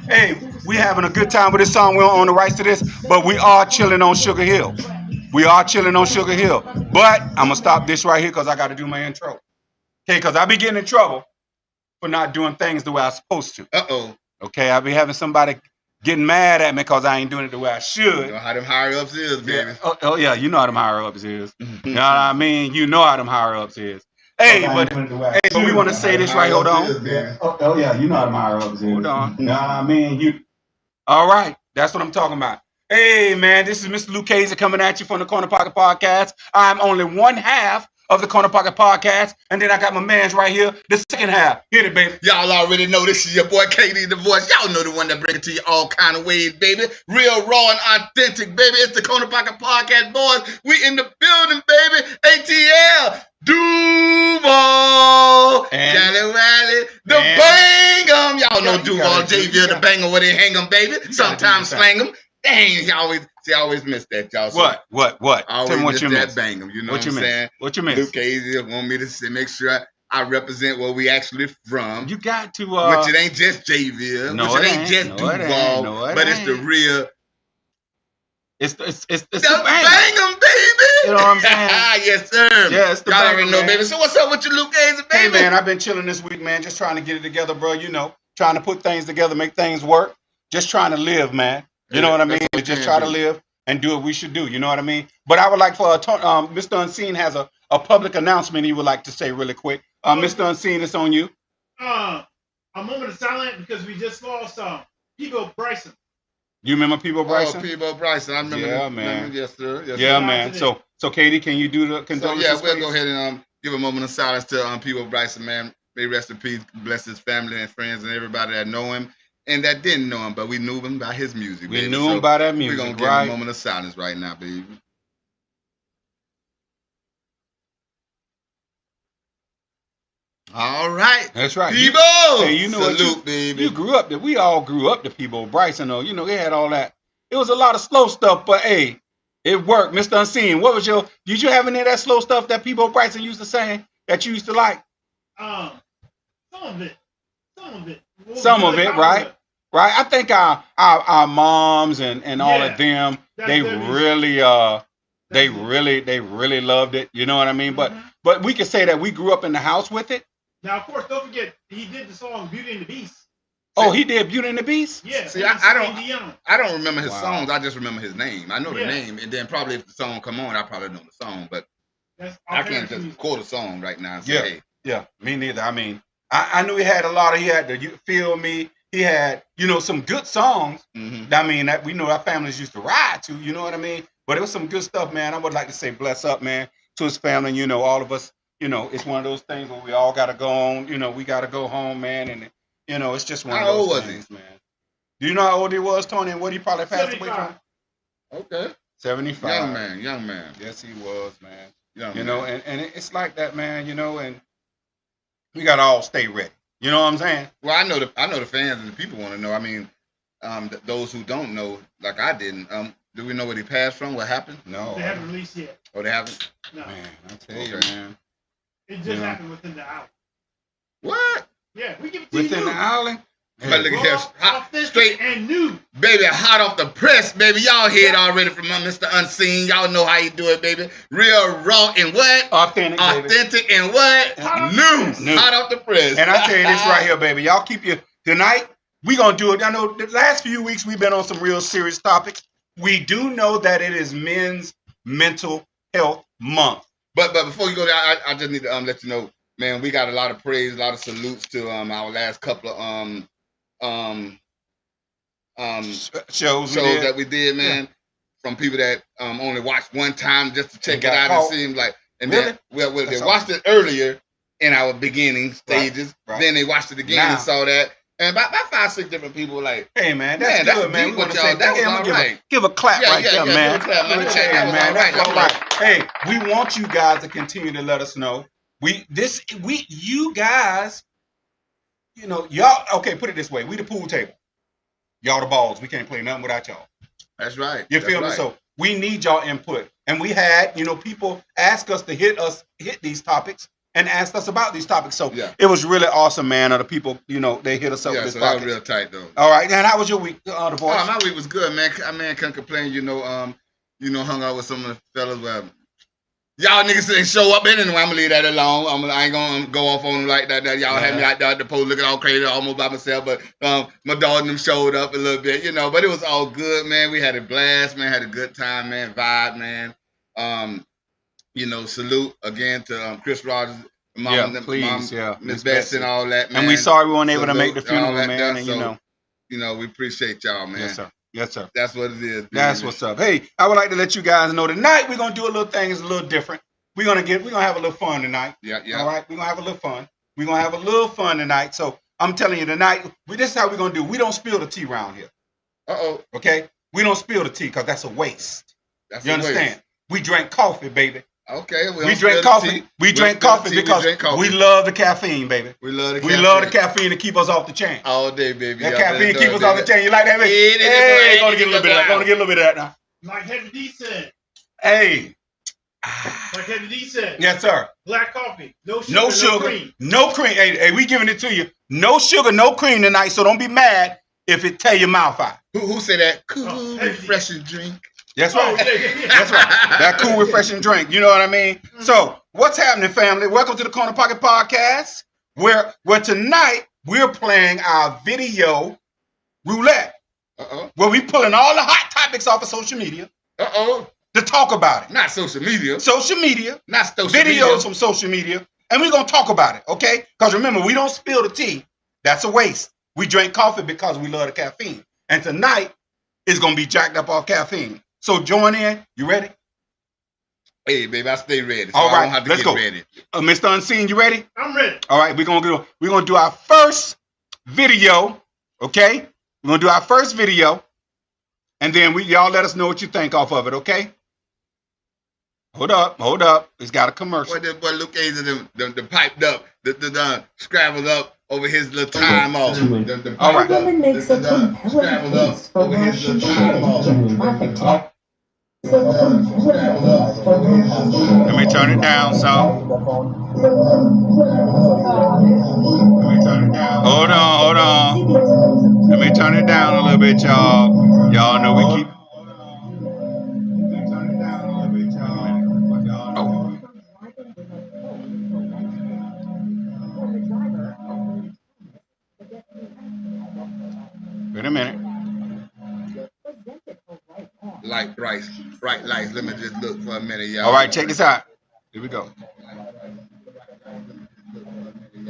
Hey, we having a good time with this song. We don't own the rights to this, but we are chilling on Sugar Hill. We are chilling on Sugar Hill. But I'm gonna stop this right here because I got to do my intro. Okay, because I be getting in trouble for not doing things the way I'm supposed to. Okay, I be having somebody getting mad at me because I ain't doing it the way I should. You know how them higher ups is, baby. Yeah. Oh yeah, you know how them higher ups is. You know what I mean? You know how them higher ups is. Hey, but we want to say this right. Hold on. Oh yeah, you know how them higher ups is. Hold on. You know what I mean? All right, that's what I'm talking about. Hey man, this is Mr. Luke Casey coming at you from the Corner Pocket Podcast. I'm only one half of the Corner Pocket Podcast, and then I got my man's right here, the second half. Hit it, baby. Y'all already know this is your boy KD the Voice. Y'all know the one that bring it to you all kind of ways, baby. Real, raw, and authentic, baby. It's the Corner Pocket Podcast, boys. We in the building, baby. ATL, Duval, Jolly Wally, the Bang'em. Y'all know Duval, JV, the Banger, where they hang 'em, baby. Sometimes slang 'em. Dang, you always miss that, y'all. So What? Always Tell me what miss you that miss. Bang'em. You know What what you I'm saying? What you miss? Luke Casey want me to make sure I represent where we actually from. You got to. Which it ain't just Jayville. No, which it ain't just Duval. But it's the real. It's the Bang'em, baby. You know what I'm saying? Yes, sir. Yeah, it's the Y'all Bang'em, already know, man. baby. So what's up with you, Luke Casey, baby? Hey, man, I've been chilling this week, man. Just trying to get it together, bro. You know, trying to put things together, make things work. Just trying to live, man. You know what I mean? Just try to live and do what we should do. You know what I mean? But I would like for Mr. Unseen has a public announcement he would like to say really quick. Mr. Unseen, it's on you. A moment of silence because we just lost Peebo Bryson. You remember Peebo Bryson? Oh, Peebo Bryson. I remember. Yeah, man. Yes, sir. Yes, Yeah, sir. man. So, Katie, can you do the condolences? So, we'll go ahead and give a moment of silence to Peebo Bryson, man. May rest in peace. Bless his family and friends and everybody that know him and that didn't know him, but we knew him by his music. We knew him by that music. We're gonna give him a moment of silence right now, baby. All right. That's right. Peebo! Hey, you know Salute, what? baby. You grew up. We all grew up to Peebo Bryson, though. You know, they had all that. It was a lot of slow stuff, but hey, it worked. Mr. Unseen, what was did you have any of that slow stuff that Peebo Bryson used to say that you used to like? Some of it. Some of it, right? Right. I think our moms and all of them, they really loved it. You know what I mean? But we could say that we grew up in the house with it. Now, of course, don't forget he did the song "Beauty and the Beast." Oh, he did Beauty and the Beast? Yeah. See, I don't remember his songs. I just remember his name. I know the name, and then probably if the song come on, I probably know the song. But I can't just quote a song right now and say, hey. Yeah, me neither. I mean, I knew he had a lot of. He had the "You Feel Me." He had, some good songs. Mm-hmm. I mean, that we know our families used to ride to. You know what I mean? But it was some good stuff, man. I would like to say bless up, man, to his family. All of us. It's one of those things where we all got to go on. We got to go home, man, and it's just one of those things, man. Do you know how old he was, Tony, and what he probably passed 75. Away from? Okay. 75. Young man. Yes, he was, man. Young man. And it's like that, man. And we got to all stay ready. You know what I'm saying? Well, I know the fans and the people want to know. I mean, those who don't know, like I didn't. Do we know what he passed from? What happened? No. They haven't released yet. Oh, they haven't? No. Man, I tell you, man. It just happened within the hour. What? Yeah, we give it to you. Within the hour? But look at here, hot, straight and new, baby, hot off the press, baby. Y'all hear it already from Mr. Unseen. Y'all know how you do it, baby. Real, raw, and what? Authentic and what? New. Hot off the press. And I tell you this right here, baby. Y'all keep tonight. We gonna do it. I know the last few weeks we've been on some real serious topics. We do know that it is Men's Mental Health Month. But before you go there, I just need to let you know, man, we got a lot of praise, a lot of salutes to our last couple of shows that we did, man. Yeah. From people that only watched one time just to check it out. It seemed like, and then they watched it earlier in our beginning stages. Right. Then they watched it again and saw that. And about 5, 6 different people were like, hey man, that's good, man. We want to say that was all right. Give a clap right there, man. Give a clap, man. That's all right. Hey, we want you guys to continue to let us know. You guys, y'all. Okay, put it this way: we the pool table, y'all the balls. We can't play nothing without y'all. That's right. You feel me? So we need y'all input, and we had, people ask us to hit these topics, and asked us about these topics. So it was really awesome, man. The people, you know, they hit us up with this so podcast. That was real tight, though. All right, and how was your week, the voice? Oh, my week was good, man. Can't complain. You know, hung out with some of the fellas. Y'all niggas didn't show up anyway. I'm gonna leave that alone. I ain't gonna go off on them like that. Y'all had me out there at the post looking all crazy, almost by myself. But my dog and them showed up a little bit, you know. But it was all good, man. We had a blast, man. Had a good time, man. Vibe, man. You know, salute again to Chris Rogers, Mom, Miss Bess, and all that, man. And we sorry we weren't able to make the funeral, man. And you know, we appreciate y'all, man. Yes, sir. Yes, sir. That's what it is. That's what's up. Hey, I would like to let you guys know tonight we're gonna do a little thing that's a little different. We're gonna have a little fun tonight. Yeah. All right, we're gonna have a little fun. We're gonna have a little fun tonight. So I'm telling you tonight, this is how we're gonna do. We don't spill the tea around here. Okay? We don't spill the tea because that's a waste. You understand? Waste. We drink coffee, baby. Okay, we drink coffee. We drink coffee because we love the caffeine, baby. We love the caffeine to keep us off the chain. All day, baby. That caffeine keep us off the chain. You like that, baby? Hey, gonna get a little bit of that. Gonna get a little bit of that now. Like Heavy D said. Hey. Like Heavy D said. Yes, sir. Black coffee. No sugar. No cream. No cream. Hey, we giving it to you. No sugar, no cream tonight. So don't be mad if it tear your mouth out. Who said that? Cool, refreshing drink. That's right. That's right. That cool, refreshing drink. You know what I mean? So, what's happening, family? Welcome to the Corner Pocket Podcast, where tonight we're playing our video roulette. Where we pulling all the hot topics off of social media. To talk about it. Not social media. Social media. Not social media. Videos from social media. And we're going to talk about it, okay? Because remember, we don't spill the tea. That's a waste. We drink coffee because we love the caffeine. And tonight is going to be jacked up off caffeine. So join in. You ready? Hey, baby, I stay ready. So all right, I don't have to let's get go. Ready. Mr. Unseen, you ready? I'm ready. All right, we're gonna do our first video. Okay, we're gonna do our first video, and then y'all let us know what you think off of it. Okay. Hold up. It's got a commercial. Boy, this boy Luke A's the piped up, the scrambled up over his little time off. All right. Woman makes a compelling case for why she should traffic talk. Let me turn it down, so. Let me turn it down. Hold on. Let me turn it down a little bit, y'all. Y'all know we keep. Wait a minute. Bright lights. Let me just look for a minute, y'all. All right, check this out. Here we go.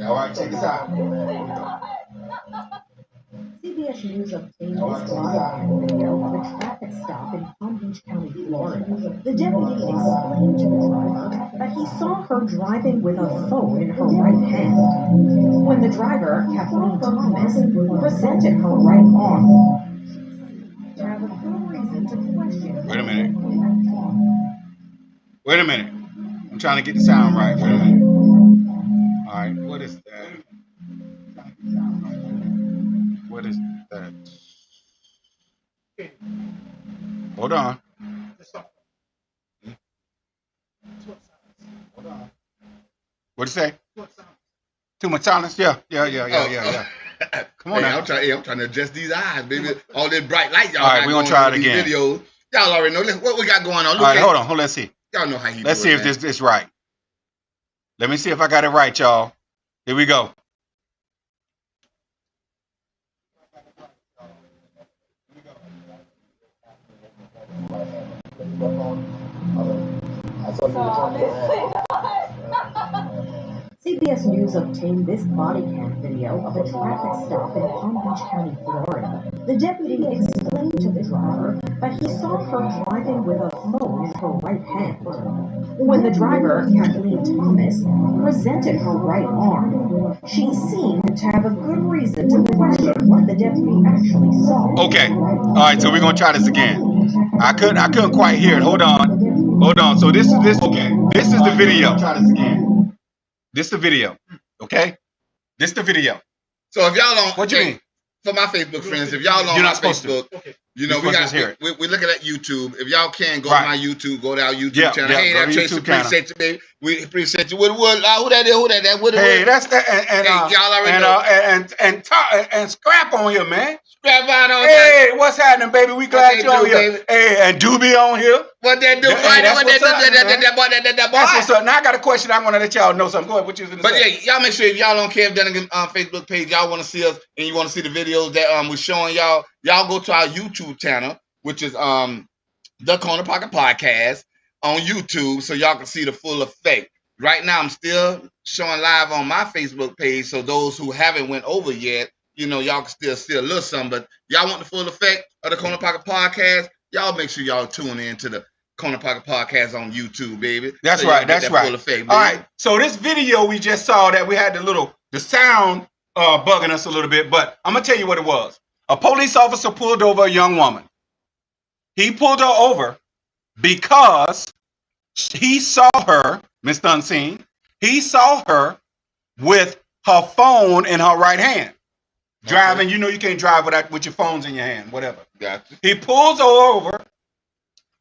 All right, check this out. CBS News obtained this body video of a traffic stop in Palm Beach County, Florida. The deputy explained to the driver that he saw her driving with a phone in her right hand. When the driver, Kathleen Thomas, presented her right arm, to have a good reason to question. Wait a minute. I'm trying to get the sound right. Wait a minute. All right, what is that? What is that? Hold on. Hold on. What'd you say? Too much silence? Yeah. Come on now. I'm trying to adjust these eyes, baby. All this bright light y'all. All right, we're gonna try it again. Videos. Y'all already know what we got going on. All right, hold on. Let's see. Y'all know how he Let's see if this is right. Let me see if I got it right, y'all. Here we go. CBS News obtained this body cam video of a traffic stop in Palm Beach County, Florida. The deputy explained to the driver that he saw her driving with a phone in her right hand. When the driver, Kathleen Thomas, presented her right arm, she seemed to have a good reason to question what the deputy actually saw. Okay. All right, so we're gonna try this again. I couldn't quite hear it. Hold on. So this is the video. Try this again. This is the video, okay? This is the video. So if y'all don't, what you mean? For my Facebook friends, if y'all don't, you're not supposed Facebook, to. You know, we looking at YouTube. If y'all can go to my YouTube, go to our YouTube channel. Hey, that Tracy, appreciate you, baby. We appreciate you. Who that is? Who that? Hey, that's that. Y'all already know. And Scrap on here, man. Scrap on here. Hey, what's happening, baby? We glad you're on here. Baby? Hey, and Doobie on here. What they do? That boy. That's what's up. Now I got a question. I want to let y'all know something. Go ahead. What you gonna say? But yeah, y'all make sure if y'all don't care if that Facebook page, y'all want to see us and you want to see the videos that we're showing y'all. Y'all go to our YouTube channel, which is the Corner Pocket Podcast on YouTube, so y'all can see the full effect. Right now, I'm still showing live on my Facebook page, so those who haven't went over yet, you know, y'all can still see a little something. But y'all want the full effect of the Corner Pocket Podcast? Y'all make sure y'all tune in to the Corner Pocket Podcast on YouTube, baby. That's right. That's right. Full effect, baby. All right. So this video we just saw that we had the sound bugging us a little bit, but I'm gonna tell you what it was. A police officer pulled over a young woman. He pulled her over because he saw her, Mr. Unseen, he saw her with her phone in her right hand. Driving, you know you can't drive with your phones in your hand, whatever. Gotcha. He pulls her over,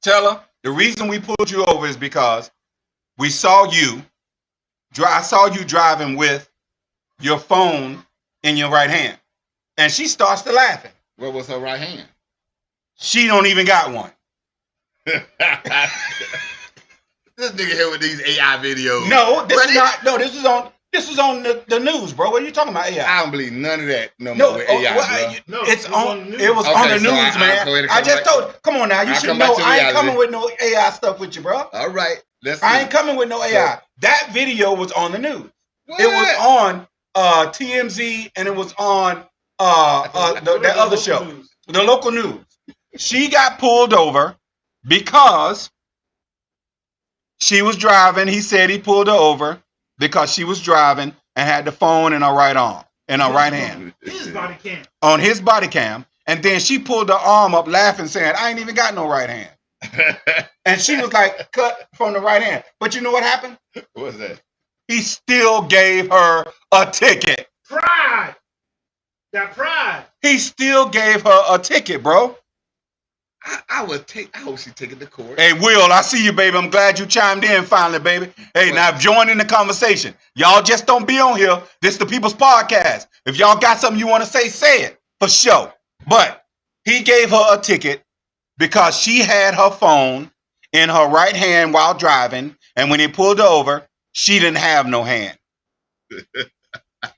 tell her, the reason we pulled you over is because we saw you, I saw you driving with your phone in your right hand. And she starts to laughing. What was her right hand? She don't even got one. This nigga here with these AI videos. No, this is on the news, bro. What are you talking about, AI? I don't believe none of that no more with AI, bro. It was on the news, man. I just told you. Come on now. You should know I ain't coming with no AI stuff with you, bro. All right. I ain't coming with no AI. That video was on the news. What? It was on TMZ and it was on that other show. The local news. She got pulled over because she was driving. He said he pulled her over because she was driving and had the phone in her right arm, in her right hand. His body cam. On his body cam. And then she pulled her arm up laughing, saying, I ain't even got no right hand. And she was like, cut from the right hand. But you know what happened? What was that? He still gave her a ticket. Pride. That pride. He still gave her a ticket, bro. I hope she take it to court. Hey, Will, I see you, baby. I'm glad you chimed in finally, baby. Hey, now join in the conversation. Y'all just don't be on here. This is the People's Podcast. If y'all got something you want to say it for sure. But he gave her a ticket because she had her phone in her right hand while driving. And when he pulled her over, she didn't have no hand.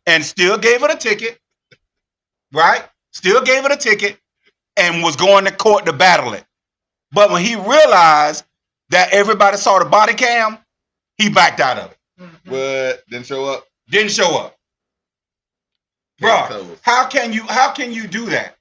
And still gave her the ticket. Right? Still gave her the ticket. And was going to court to battle it. But when he realized that everybody saw the body cam, he backed out of it. What? Didn't show up? Didn't show up. Bro, how can you do that?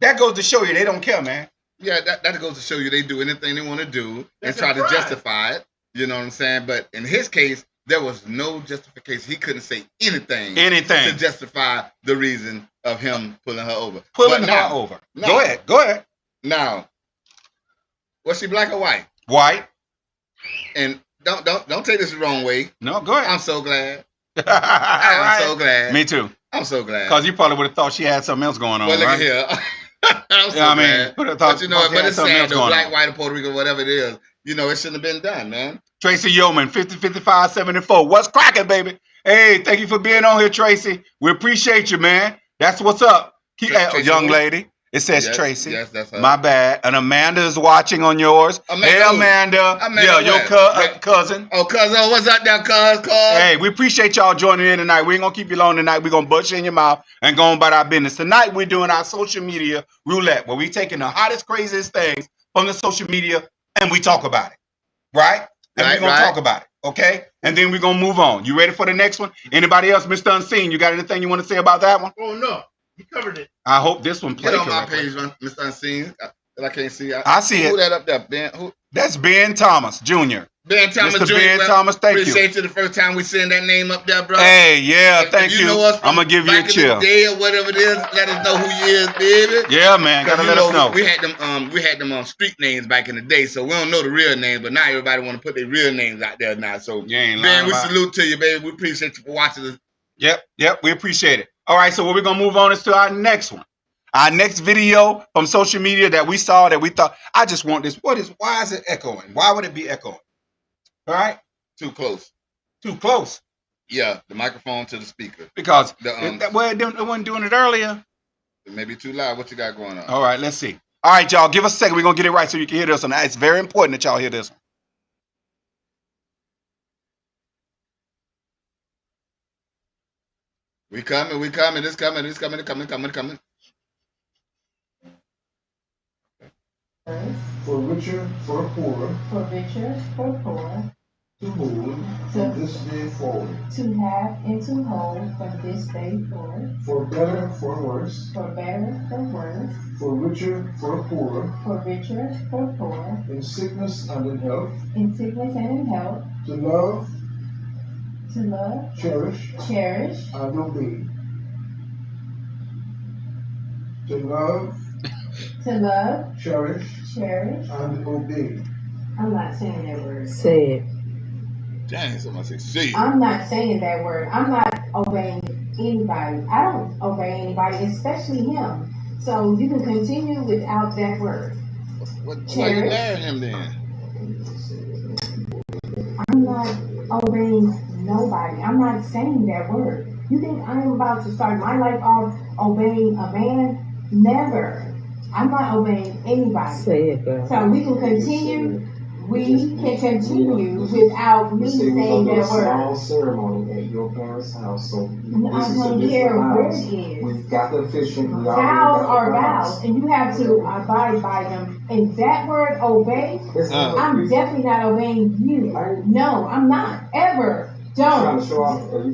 That goes to show you they don't care, man. Yeah, that goes to show you they do anything they want to do and try to justify it. You know what I'm saying? But in his case, there was no justification. He couldn't say anything to justify the reason of him pulling her over. Pulling her over. Go ahead. Now, was she black or white? White. And don't take this the wrong way. No, go ahead. I'm so glad. I'm so glad. Me too. I'm so glad. Because you probably would have thought she had something else going on. Well, look right? here. I'm so glad. But you know, but it's sad though, black, white, or Puerto Rico, whatever it is. You know, it shouldn't have been done, man. Tracy Yeoman, 505574. What's cracking, baby? Hey, thank you for being on here, Tracy. We appreciate you, man. That's what's up. Young lady. It says Tracy. Yes, that's her. My bad. And Amanda is watching on yours. Hey, Amanda. Yeah, your cousin. Oh, cousin. What's up there, cuz? Hey, we appreciate y'all joining in tonight. We ain't going to keep you long tonight. We're going to butch in your mouth and go on about our business. Tonight, we're doing our social media roulette, where we taking the hottest, craziest things from the social media and we talk about it. Right? And we're going to talk about it. Okay? And then we're going to move on. You ready for the next one? Anybody else, Mr. Unseen? You got anything you want to say about that one? Oh, no. You covered it. I hope this one plays. Get on my page, Mr. Unseen. That I can't see. I see it. Who that up there, Ben? That's Ben Thomas Jr. Ben Thomas Mr. Jr. Ben Thomas, thank you. Appreciate you the first time we seen that name up there, bro. Hey, yeah, thank you. I'm gonna give you a chill. Back in the day or whatever it is, let us know who you is, baby. Yeah, man, gotta let us know. We had them street names back in the day, so we don't know the real names, but now everybody want to put their real names out there now. So, Ben, we salute to you, baby. We appreciate you for watching us. Yep, we appreciate it. All right, so what we're gonna move on is to our next one. Our next video from social media that we saw that we thought, I just want this. Why is it echoing? Why would it be echoing? All right? Too close. Too close. Yeah, the microphone to the speaker. Because it wasn't doing it earlier. It may be too loud. What you got going on? All right, let's see. All right, y'all, give us a second. We're going to get it right so you can hear this one. It's very important that y'all hear this one. We coming. It's coming. For richer, for poorer. For richer, for poorer. To move from this day forward. To have and to hold from this day forward. For better, for worse. For better, for worse. For richer, for poorer. For richer, for poorer. In sickness and in health. In sickness and in health. To love. To love. Cherish. Cherish. And obey. To love. To love. Cherish. Cherish. And obey. I'm not saying that word. Say it. Dang, somebody say see it. I'm not saying that word. I'm not obeying anybody. I don't obey anybody, especially him. So you can continue without that word. Why you marry him then? I'm not obeying nobody. I'm not saying that word. You think I'm about to start my life off obeying a man? Never. I'm not obeying anybody. Say it, girl. So we can continue. We can continue without me saying that word. Small ceremony at your parents' house. So I don't care where it is. We've got the official. Vows are vows, and you have to abide by them. And that word obey, I'm definitely not obeying you. No, I'm not. Ever. Don't.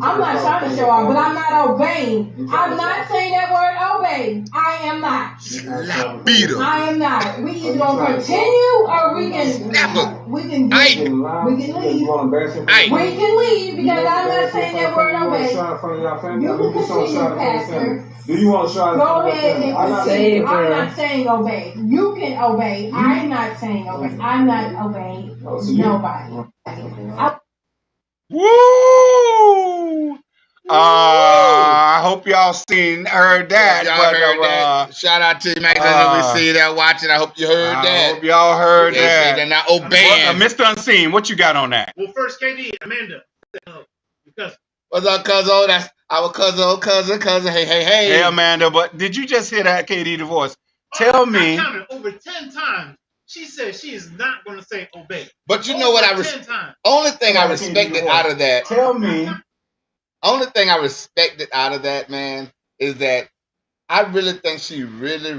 I'm not trying to show off, but I'm not obeying. I'm not saying that word obey. I am not. Beat him. I am not. We either gonna continue or we can leave. We can leave because I'm not saying that word obey. You can continue, Pastor. Do you want to try? Go ahead and continue. I'm not saying obey. You can obey. I'm not saying obey. I'm not obeying nobody. Woo! I hope y'all heard that. Y'all heard that. Shout out to Mike. We see that watching. I hope you heard that. I hope y'all heard that. They're not obeying. Mr. Unseen, what you got on that? Well, first, KD, Amanda. What's up, cousin? That's our cousin. Hey. Hey, Amanda, but did you just hear that KD divorce? Tell me. I counted over 10 times. She said she is not going to say obey. But you know what? Only thing I respected out of that. Tell me. Only thing I respected out of that, man, is that I really think she really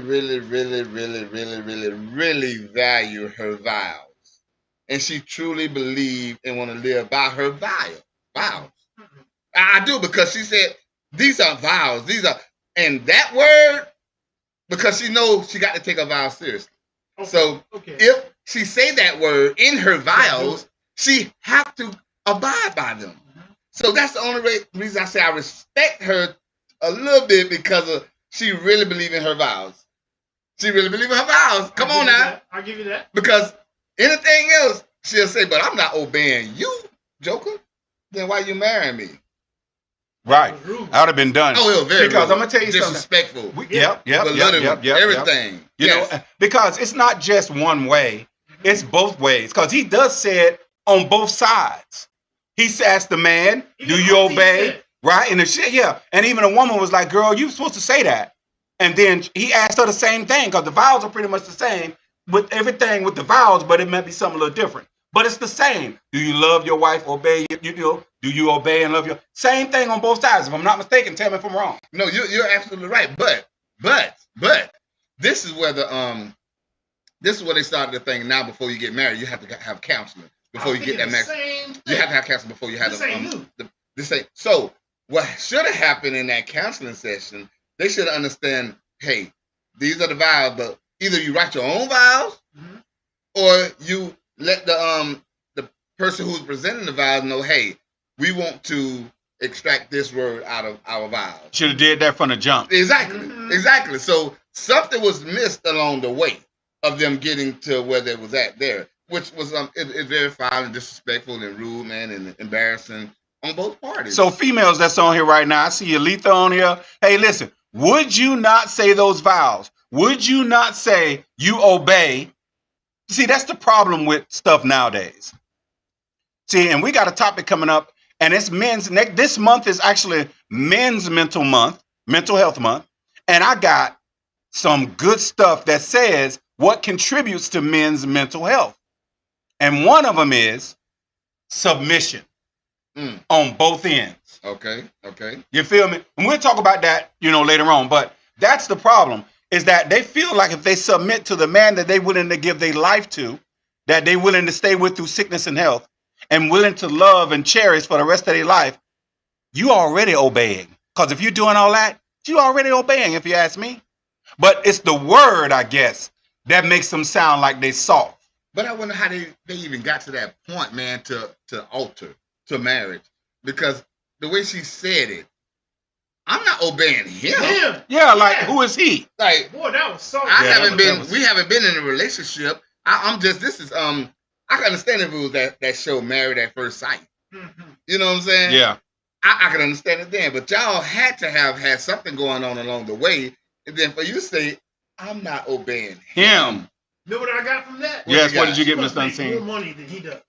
valued her vows. And she truly believed and want to live by her vows. I do, because she said, these are vows. And that word, because she knows she got to take her vows seriously. Okay. So if she say that word in her vows, she have to abide by them. So that's the only reason I say I respect her a little bit, because she really believes in her vows. Come on now. I'll give you that. Because anything else, she'll say, but I'm not obeying you, Joker. Then why you marrying me? Right. That would have been done. Oh, it was very because rude. I'm going to tell you disrespectful. Something. Yep. Everything. You know, because it's not just one way. It's both ways. Because he does say it on both sides. He asked the man, do you obey? Right? And the shit, yeah. And even a woman was like, girl, you supposed to say that. And then he asked her the same thing, because the vows are pretty much the same with everything with the vows, but it might be something a little different. But it's the same. Do you love your wife? Obey? Do you obey and love your? Same thing on both sides. If I'm not mistaken, tell me if I'm wrong. No, you're absolutely right. But this is where this is where they started the thing. Now, before you get married, you have to have counseling before you get that married. You have to have counseling before you have So what should have happened in that counseling session? They should understand. Hey, these are the vows, but either you write your own vows, or you let the person who's presenting the vows know, hey, we want to extract this word out of our vows. Should have did that from the jump. Exactly. So something was missed along the way of them getting to where they was at there, which was it's very foul and disrespectful and rude, man, and embarrassing on both parties. So females that's on here right now, I see Aletha on here. Hey, listen, would you not say those vows? Would you not say you obey? See, that's the problem with stuff nowadays. See, and we got a topic coming up, and it's this month is actually men's mental health month. And I got some good stuff that says what contributes to men's mental health. And one of them is submission on both ends. Okay. You feel me? And we'll talk about that, later on. But that's the problem, is that they feel like if they submit to the man that they're willing to give their life to, that they're willing to stay with through sickness and health, and willing to love and cherish for the rest of their life, you already obeying. Because if you're doing all that, you already obeying, if you ask me. But it's the word, I guess, that makes them sound like they soft. But I wonder how they even got to that point, man, to alter, to marriage. Because the way she said it, I'm not obeying him. Yeah, like, who is he? Like, boy, that was so. We haven't been in a relationship. I can understand if it was that show Married at First Sight. Mm-hmm. You know what I'm saying? Yeah. I can understand it then, but y'all had to have had something going on along the way, and then for you to say, I'm not obeying him. You know what I got from that? Yes, what did you get, Mr. Unseen? More money than he does.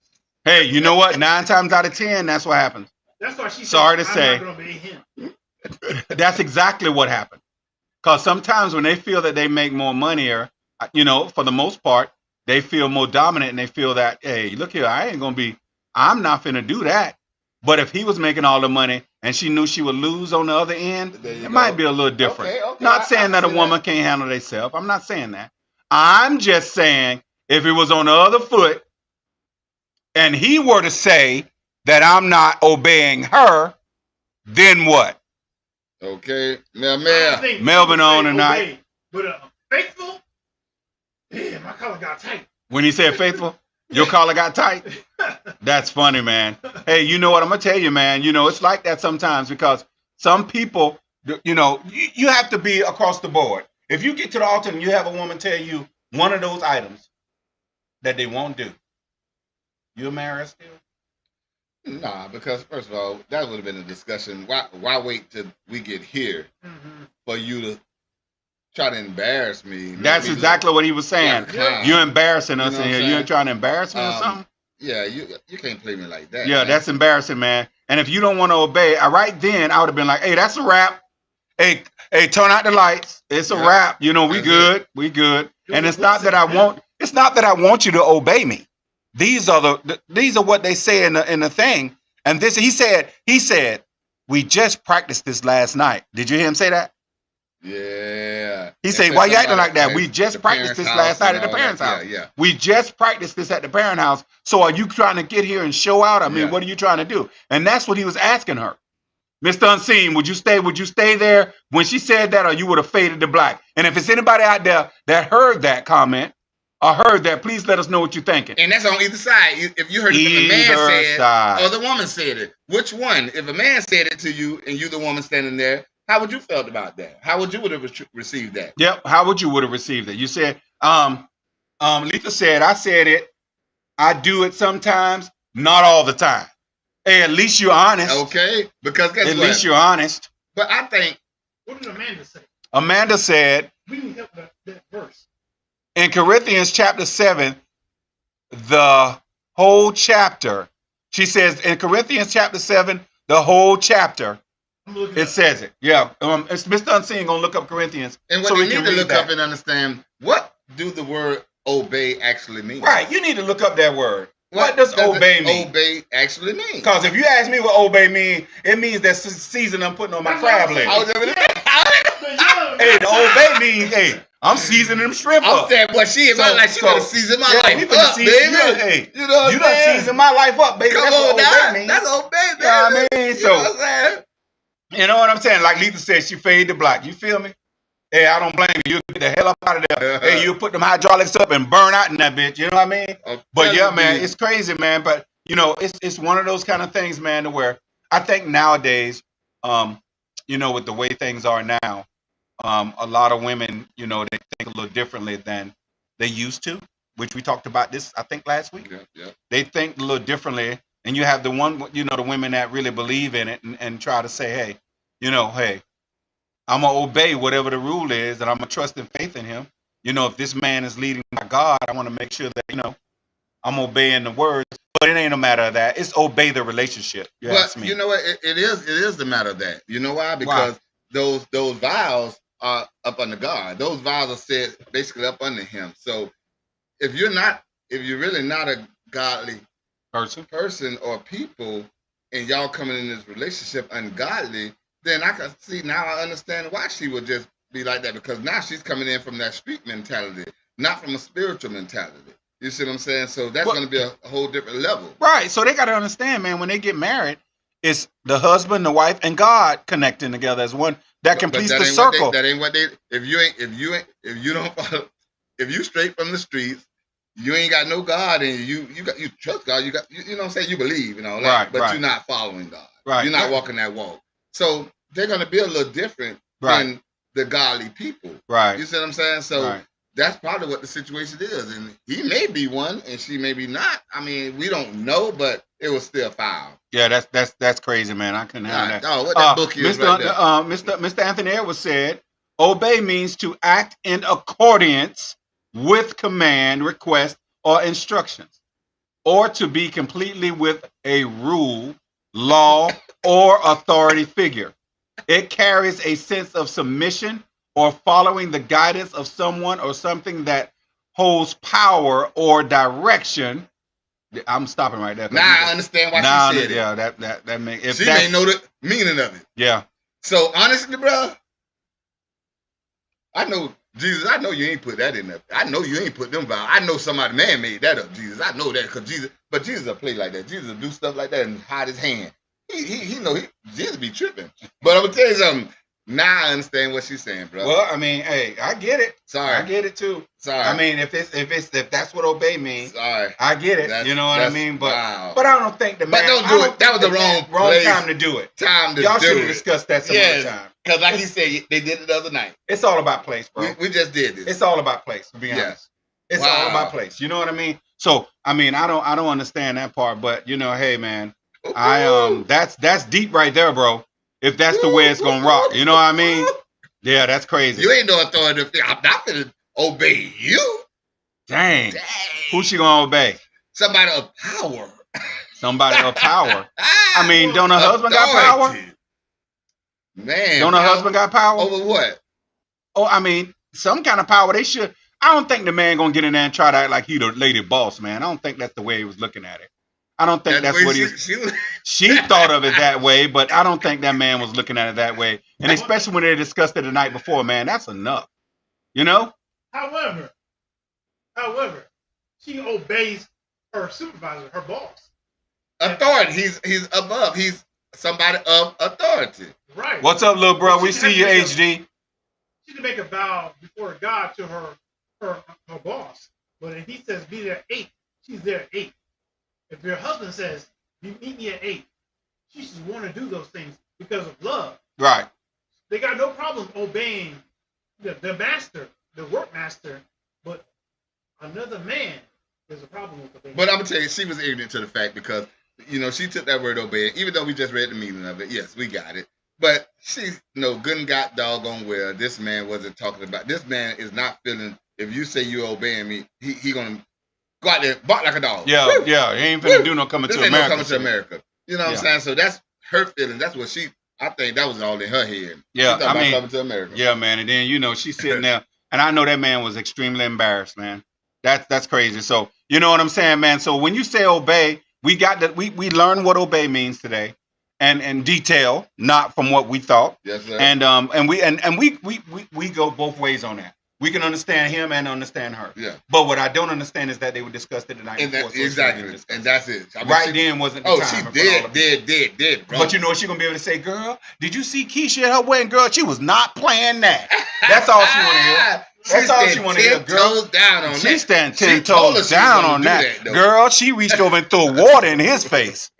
Hey, you know what? 9 times out of 10, that's what happens. That's why she Sorry said, to say. I'm not going to obey him. That's exactly what happened. Because sometimes when they feel that they make more money, or, for the most part, they feel more dominant, and they feel that, hey, look here, I'm not finna do that. But if he was making all the money and she knew she would lose on the other end, it might be a little different. Okay, not saying that a woman can't handle herself. I'm not saying that. I'm just saying if it was on the other foot and he were to say that I'm not obeying her, then what? Okay. Now, Melvin on tonight. But faithful? Yeah, my collar got tight. When he said faithful, your collar got tight? That's funny, man. Hey, you know what? I'm going to tell you, man. It's like that sometimes because some people, you have to be across the board. If you get to the altar and you have a woman tell you one of those items that they won't do, you'll marry her still? Nah, because first of all, that would have been a discussion. Why wait till we get here for you to try to embarrass me? That's exactly what he was saying. You're embarrassing us in here. You ain't trying to embarrass me or something? Yeah, you can't play me like that. Yeah, man. That's embarrassing, man. And if you don't want to obey, right then I would have been like, hey, that's a wrap. Hey, turn out the lights. It's a wrap. We good. We good. And it's not that I want you to obey me. These are what they say in the thing. And this he said, we just practiced this last night. Did you hear him say that? Yeah. He said, why you acting like that? We just practiced this last night at the parents' house. Yeah. We just practiced this at the parent house. So are you trying to get here and show out? I mean, what are you trying to do? And that's what he was asking her. Mr. Unseen, would you stay there when she said that, or you would have faded to black? And if it's anybody out there that heard that comment or heard that, please let us know what you're thinking. And that's on either side. If you heard it from the man said or the woman said it, which one? If a man said it to you and you the woman standing there, how would you felt about that? How would you would have received that? Yep. How would you would have received it? You said, Letha said, I said it. I do it sometimes, not all the time. Hey, at least you're honest. Okay. Because at least you're honest. But I think. What did Amanda say? Amanda said. We need help that verse. In Corinthians chapter 7, the whole chapter. She says in Corinthians chapter 7, the whole chapter. It says it. Yeah. It's Mr. Unseen gonna look up Corinthians. And what you need to look up and understand, what do the word obey actually mean? Right. You need to look up that word. What does obey mean? Obey actually mean? Because if you ask me what obey mean, it means that season I'm putting on my crab leg. Hey, the obey means, hey, I'm seasoning them shrimp up. I'm saying, boy, she gonna season my life up, baby. Hey, you done season my life up, baby. Come on, that's obey, that's obey, baby. You know what I mean? So, you know what I'm saying? Like Letha said, she fade to black. You feel me? Hey, I don't blame you. You get the hell up out of there. Hey, you put them hydraulics up and burn out in that bitch. You know what I mean? But yeah, man, it's crazy, man. But it's one of those kind of things, man, to where I think nowadays, with the way things are now, a lot of women, they think a little differently than they used to, which we talked about this, I think, last week. Yeah. They think a little differently, and you have the one, the women that really believe in it and try to say, hey, hey. I'm gonna obey whatever the rule is, and I'm gonna trust and faith in him. You know, if this man is leading by God, I want to make sure that, you know, I'm obeying the words. But it ain't a matter of that. It's obey the relationship. But you know what? It is the matter of that. You know why? Because those vows are up under God. Those vows are said basically up under Him. So if you're really not a godly person or people, and y'all coming in this relationship ungodly, then I can see now. I understand why she would just be like that, because now she's coming in from that street mentality, not from a spiritual mentality. You see what I'm saying? So that's going to be a whole different level. Right. So they got to understand, man, when they get married, it's the husband, the wife, and God connecting together as one. That completes the circle. That ain't what they. If you straight from the streets, you ain't got no God, and you trust God. You know what I'm saying? You believe, you know, like, but you're not following God. Right. You're not walking that walk. So they're going to be a little different than the godly people. Right. You see what I'm saying? So that's probably what the situation is, and he may be one, and she may be not. I mean, we don't know, but it was still foul. Yeah, that's crazy, man. I couldn't handle that. Oh, what that book is right there. Mr. Anthony Edwards said, obey means to act in accordance with command, request, or instructions, or to be completely with a rule, law, or authority figure. It carries a sense of submission or following the guidance of someone or something that holds power or direction. I'm stopping right there. Now I understand why she said it. Yeah, that makes. She may know the meaning of it. Yeah. So honestly, bro, I know Jesus. I know you ain't put that in there. I know you ain't put them vows. I know somebody man made that up. Jesus, I know that because Jesus. But Jesus will play like that. Jesus will do stuff like that and hide his hand. He know Jesus be tripping. But I'm gonna tell you something. Now I understand what she's saying, bro. Well, I mean, hey, I get it. Sorry, I get it too. Sorry. I mean, if that's what obey means, sorry, I get it. You know what I mean? But I don't think the man. But don't do it. That was the wrong time to do it. Y'all should have discussed that some other time. Because like he said, they did it the other night. It's all about place, bro. We just did this. It's all about place, to be honest. It's all about place. You know what I mean? So I mean, I don't understand that part, but you know, hey man, that's deep right there, bro. If that's the way it's gonna rock, you know what I mean? Yeah, that's crazy. You ain't no authority. I'm not gonna obey you. Dang. Who's she gonna obey? Somebody of power. Somebody of power. I mean, don't her husband got power? Man. Don't her husband got power? Over what? Oh, I mean, some kind of power. They should. I don't think the man gonna get in there and try to act like he the lady boss, man. I don't think that's the way he was looking at it. I don't think that's what she thought of it that way, but I don't think that man was looking at it that way. And especially when they discussed it the night before, man, that's enough. You know? However, she obeys her supervisor, her boss. Authority. He's above. He's somebody of authority. Right. What's up, little bro? We see you, HD. She can make a vow before God to her boss. But if he says be there at 8, she's there at 8. If your husband says, you meet me at 8, she should want to do those things because of love. Right. They got no problem obeying the master, the work master, but another man, there's a problem with obeying. But I'm going to tell you, she was ignorant to the fact because, you know, she took that word obey, even though we just read the meaning of it. Yes, we got it. But she good and got doggone well. This man wasn't talking about. This man is not feeling, if you say you're obeying me, he going to go out there, bark like a dog. Yeah, Woo! Yeah. He ain't finna do no coming to America. No coming to America. You know what I'm saying? So that's her feeling. That's what I think that was all in her head. Yeah, I mean, coming to America. Yeah, man. And then, you know, she's sitting there, and I know that man was extremely embarrassed, man. That's crazy. So, you know what I'm saying, man? So when you say obey, we got that. We learned what obey means today. And in detail, not from what we thought. Yes, sir. And we go both ways on that. We can understand him and understand her. Yeah. But what I don't understand is that they were discussed it the night before. Exactly. And that's it. I mean, then wasn't the time. Oh, she did, bro. But you know what she's going to be able to say, girl, did you see Keisha at her wedding? Girl, she was not playing that. That's all she want to hear. That's all she want to hear, girl. She's standing 10 toes down on that. Girl, she reached over and threw water in his face.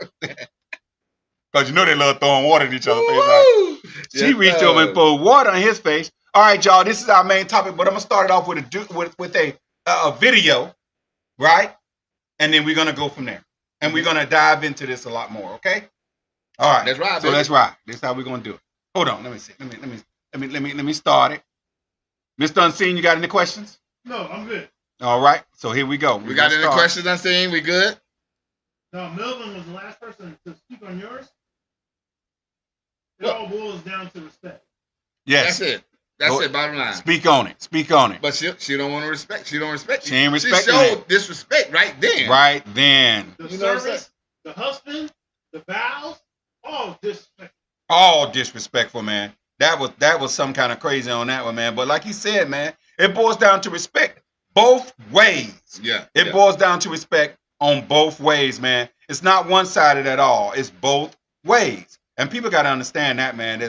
Because you know they love throwing water in each other's face. Right? She reached over and threw water in his face. All right, y'all, this is our main topic, but I'm going to start it off with a video, right? And then we're going to go from there. And we're going to dive into this a lot more, okay? All right. Let's ride, So let's ride. This is how we're going to do it. Hold on. Let me see. Let me Let me start it. Mr. Unseen, you got any questions? No, I'm good. All right, so here we go. We got any questions, Unseen? We good? No, Melvin was the last person to speak on yours. It all boils down to respect. Yes. That's it. That's it, bottom line. Speak on it. Speak on it. But she don't want to respect. She don't respect you. She ain't respecting She showed disrespect right then. Right then. The service, the husband, the vows, all disrespectful. All disrespectful, man. That was some kind of crazy on that one, man. But like he said, man, it boils down to respect both ways. Yeah. It boils down to respect on both ways, man. It's not one-sided at all. It's both ways. And people got to understand that, man.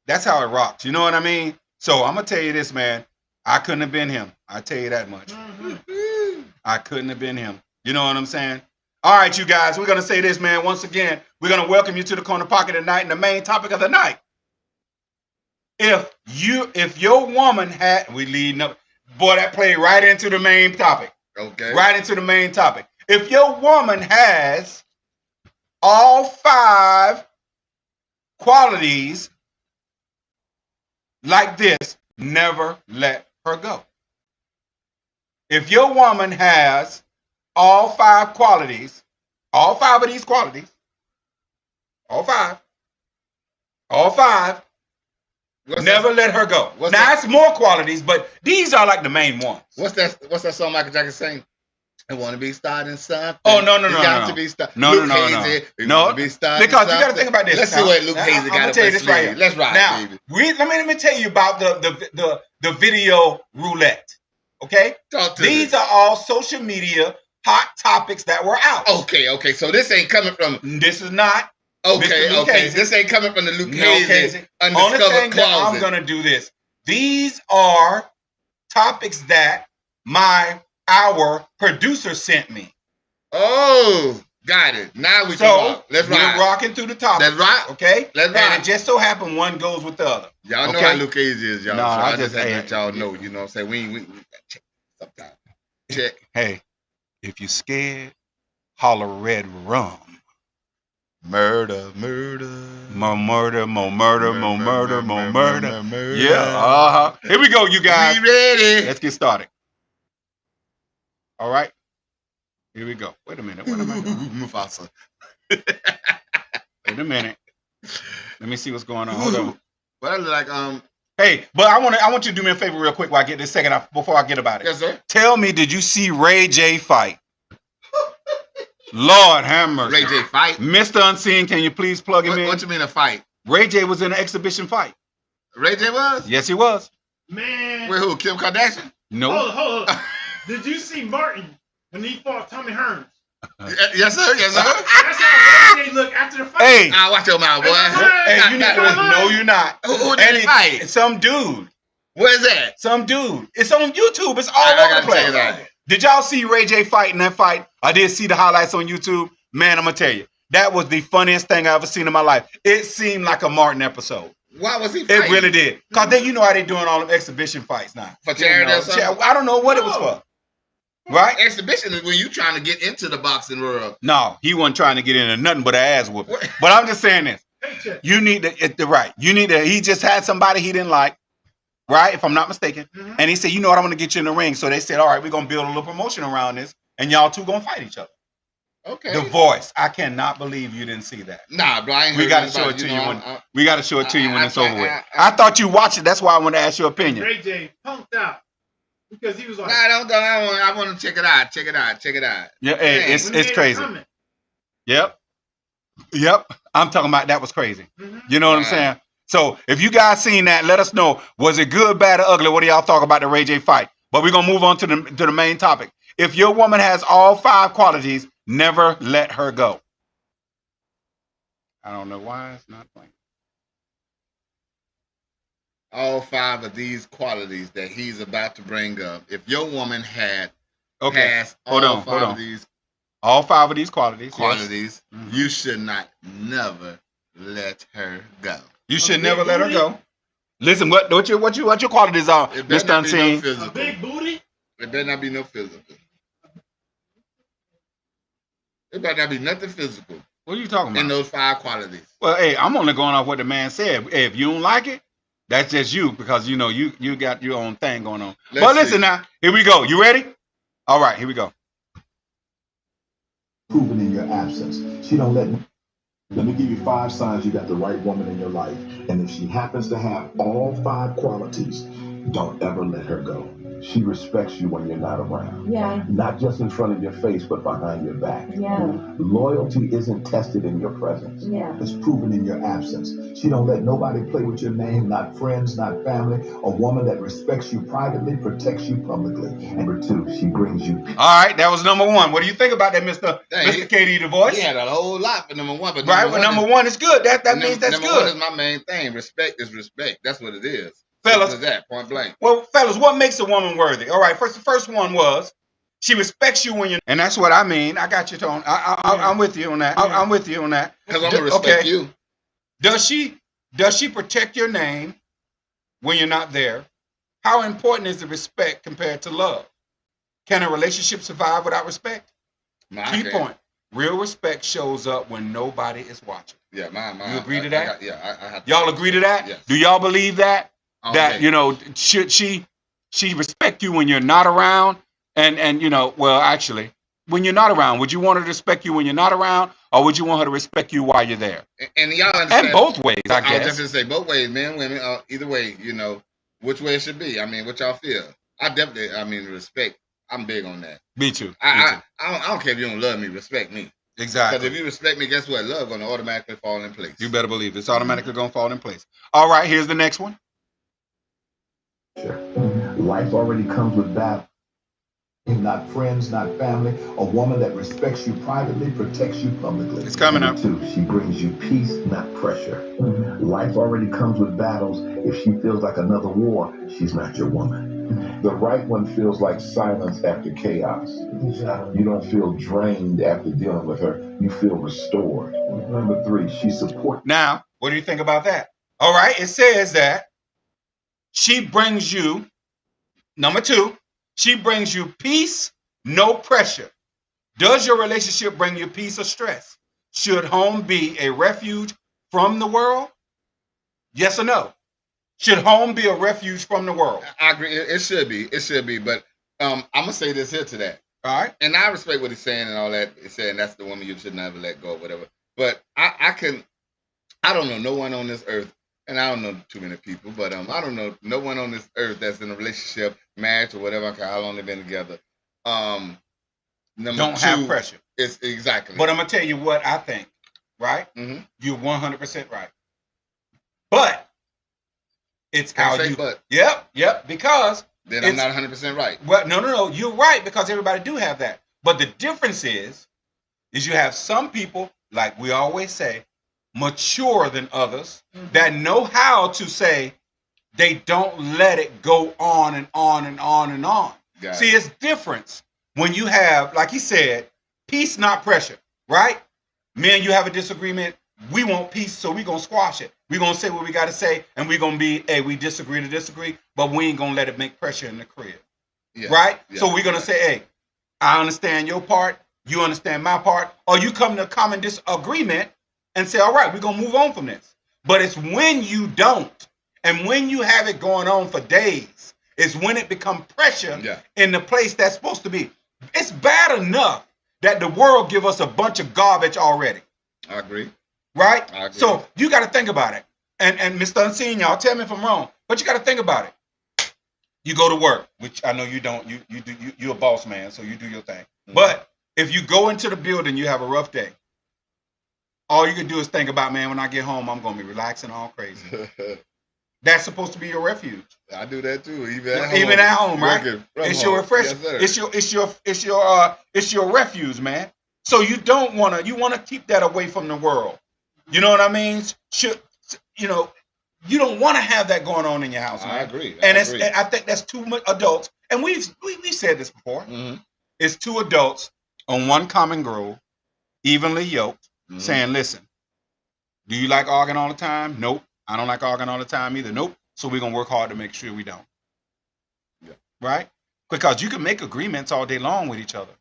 That's how it rocks. You know what I mean? So I'm going to tell you this, man. I couldn't have been him. I tell you that much. Mm-hmm. I couldn't have been him. You know what I'm saying? All right, you guys. We're going to say this, man. Once again, we're going to welcome you to the Corner Pocket tonight. And the main topic of the night. If your woman had, we leading up, boy, that played right into the main topic. Okay. Right into the main topic. If your woman has all 5 qualities like this, never let her go. If your woman has all 5 qualities, all 5 of these qualities, all 5, never let her go. Now, it's more qualities, but these are like the main ones. What's that song Michael Jackson sang? I want to be starting something. Oh, no. To be No. Because you got to think about this. Let's see what Luke Hazy got to say. Right here. Let's ride, now, baby. Let me tell you about the video roulette. Okay? These are all social media hot topics that were out. Okay. So this ain't coming from. This is not. Okay. This ain't coming from the Luke Hazy undiscovered thing closet. That I'm gonna do this. These are topics that our producer sent me. Oh, got it. Now we can rock. Let's ride. We're rocking through the topics. Let's rock. Okay? Let's ride. And it just so happened one goes with the other. Y'all know how Luke Hazy is, y'all. No, so I just just let y'all know. You know what I'm saying? We check sometimes. Check. Hey, if you scared, holler red rum. Murder. More murder. Yeah. Here we go, you guys. We ready. Let's get started. All right. Here we go. Wait a minute. What am I doing? Mufasa. Wait a minute. Let me see what's going on. Hold on. Well, like Hey, but I want you to do me a favor real quick while I get this second off before I get about it. Yes, sir. Tell me, did you see Ray J fight? Lord have mercy. Ray J fight? Mr. Unseen, can you please plug him in? What you mean a fight? Ray J was in an exhibition fight. Ray J was? Yes, he was. Man. Wait, who? Kim Kardashian? No. Hold on. Did you see Martin when he fought Tommy Hearns? Yes, sir. That's how Ray J looked after the fight. Hey. Watch your mouth, boy. Hey, you need to listen. No, you're not. Who did he fight? Some dude. Where's that? Some dude. It's on YouTube. It's all over the place. Did y'all see Ray J fight in that fight? I did see the highlights on YouTube. Man, I'm going to tell you. That was the funniest thing I ever seen in my life. It seemed like a Martin episode. Why was he fighting? It really did. Because then you know how they doing all the exhibition fights now. For charity or something? I don't know what it was for. Right? Exhibition is when you trying to get into the boxing world. No, he wasn't trying to get into nothing but an ass whooping. But I'm just saying this. You need to, he just had somebody he didn't like. Right? If I'm not mistaken. Mm-hmm. And he said, you know what, I'm going to get you in the ring. So they said, all right, we're going to build a little promotion around this. And y'all two going to fight each other. Okay. The Voice. I cannot believe you didn't see that. Nah, bro, I ain't we got to show it to you when we got to show it to you when it's over with. I thought you watched it. That's why I wanted to ask your opinion. Ray J punked out because he was like, I want to check it out. Check it out. Yeah, hey, it's crazy. Yep. I'm talking about that was crazy. Mm-hmm. You know what I'm saying? So if you guys seen that, let us know. Was it good, bad, or ugly? What do y'all talk about the Ray J fight? But we're gonna move on to the main topic. If your woman has all 5 qualities, never let her go. I don't know why it's not playing. All 5 of these qualities that he's about to bring up. If your woman has all 5 of these qualities, yes. You should not never let her go. You should never let her go. Listen, what your qualities are, Mr. Unseen? A big booty? It better not be no physical. It better not be nothing physical. What are you talking about? In those 5 qualities. Well, hey, I'm only going off what the man said. Hey, if you don't like it, That's just you because you know you got your own thing going on. But listen now, here we go. You ready? All right, here we go. Proven in your absence. She don't let me give you 5 signs you got the right woman in your life. And if she happens to have all 5 qualities, don't ever let her go. She respects you when you're not around. Yeah. Not just in front of your face, but behind your back. Yeah. Loyalty isn't tested in your presence. Yeah. It's proven in your absence. She don't let nobody play with your name, not friends, not family. A woman that respects you privately, protects you publicly. Number 2, she brings you. All right, that was number 1. What do you think about that, Mr. KD the voice? He had a whole lot for number 1, but number one is good. That means that's number good. Number 1 is my main thing. Respect is respect. That's what it is. Fellas, that point blank. Well, fellas, what makes a woman worthy? All right, the first one was she respects you when you're, and that's what I mean. I got you, Tone. I'm with you on that. I'm with you on that. Because I'm gonna respect you. Does she protect your name when you're not there? How important is the respect compared to love? Can a relationship survive without respect? Key point. Real respect shows up when nobody is watching. Yeah, you agree to that? I have to. Y'all agree to that? Yes. Do y'all believe that? That, you know, should she respect you when you're not around? And you know, well, actually, when you're not around, would you want her to respect you when you're not around, or would you want her to respect you while you're there? And y'all understand? And both ways, I guess. I was just gonna say both ways, men, women, either way, you know, which way it should be. I mean, what y'all feel? Respect. I'm big on that. Me too. I don't care if you don't love me, respect me. Exactly. Because if you respect me, guess what? Love gonna automatically fall in place. You better believe it's automatically gonna fall in place. All right, here's the next one. Life already comes with battle. Not friends, not family. A woman that respects you privately, protects you publicly. It's coming up. 2, she brings you peace, not pressure. Life already comes with battles. If she feels like another war, she's not your woman. The right one feels like silence after chaos. You don't feel drained after dealing with her. You feel restored. Number 3, she supports. Now, what do you think about that? All right, it says that she brings you, number 2, she brings you peace, no pressure. Does your relationship bring you peace or stress? Should home be a refuge from the world? Yes or no? Should home be a refuge from the world? I agree. It should be. It should be. But I'm going to say this here to that. All right. And I respect what he's saying and all that. He's saying that's the woman you should never let go or whatever. But I don't know no one on this earth, and I don't know too many people, but I don't know no one on this earth that's in a relationship, marriage or whatever, how long they've been together. Don't have pressure. It's exactly. But I'm going to tell you what I think, right? Mm-hmm. You're 100% right. But it's Can't how say you. But. Yep. Because then I'm not 100% right. Well, no. You're right because everybody do have that. But the difference is you have some people, like we always say, mature than others that know how to say they don't let it go on and on and on and on. See, it's different when you have, like he said, peace, not pressure, right? Men, you have a disagreement. We want peace, so we're going to squash it. We're going to say what we got to say, and we're going to be, hey, we disagree to disagree, but we ain't going to let it make pressure in the crib, right? Yeah, so we're going to say, hey, I understand your part, you understand my part, or you come to a common disagreement and say, all right, we're going to move on from this. But it's when you don't, and when you have it going on for days, is when it becomes pressure in the place that's supposed to be. It's bad enough that the world give us a bunch of garbage already. I agree. Right? I agree. So you got to think about it. And Mr. Unseen, y'all tell me if I'm wrong, but you got to think about it. You go to work, which I know you don't. You're a boss man, so you do your thing. Mm-hmm. But if you go into the building, you have a rough day. All you can do is think about, man, when I get home, I'm going to be relaxing all crazy. That's supposed to be your refuge. I do that too, even at home, right? It's your refreshment. Yes, it's your refuge, man. So you don't want to. You want to keep that away from the world. You know what I mean? You don't want to have that going on in your house, man. I agree. I think that's too much adults. And we've said this before. Mm-hmm. It's two adults on one common grove, evenly yoked, saying, "Listen, do you like arguing all the time? Nope. I don't like arguing all the time either. Nope. So we're going to work hard to make sure we don't." Yeah. Right? Because you can make agreements all day long with each other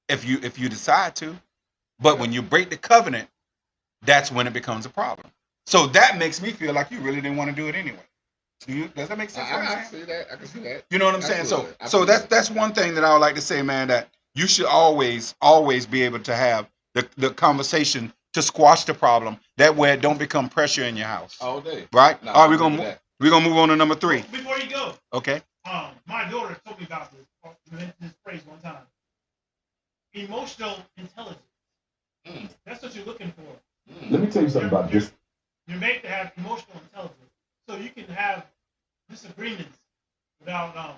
if you decide to. But when you break the covenant, that's when it becomes a problem. So that makes me feel like you really didn't want to do it anyway. Does that make sense? I see that. I can see that. You know what I'm saying? So that's one thing that I would like to say, man, that you should always be able to have the conversation to squash the problem. That way it don't become pressure in your house. All day. Right? No, all right, we're gonna move on to number 3. Before you go. Okay. My daughter told me about this. You mentioned this phrase one time. Emotional intelligence. That's what you're looking for. Let me tell you something about this. You're made to have emotional intelligence, so you can have disagreements without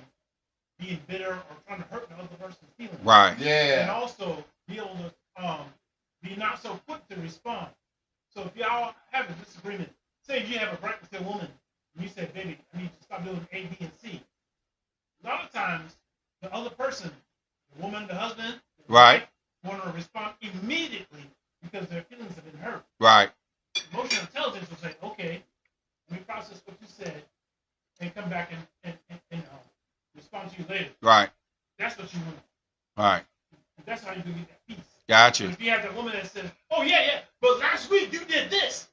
being bitter or trying to hurt the other person's feelings. Right. Yeah. And also be able to be not so quick to respond. So if y'all have a disagreement, say you have a breakfast with a woman, and you say, "Baby, I need to stop doing A, B, and C." A lot of times, the other person, the woman, the husband, the right, want to respond immediately because their feelings have been hurt. Right. Emotional intelligence will say, "Okay, let me process what you said, and come back and respond to you later." Right. That's what you want. Right. And that's how you can get that peace. Gotcha. But if you have that woman that says, "Oh yeah, but last week you did this,"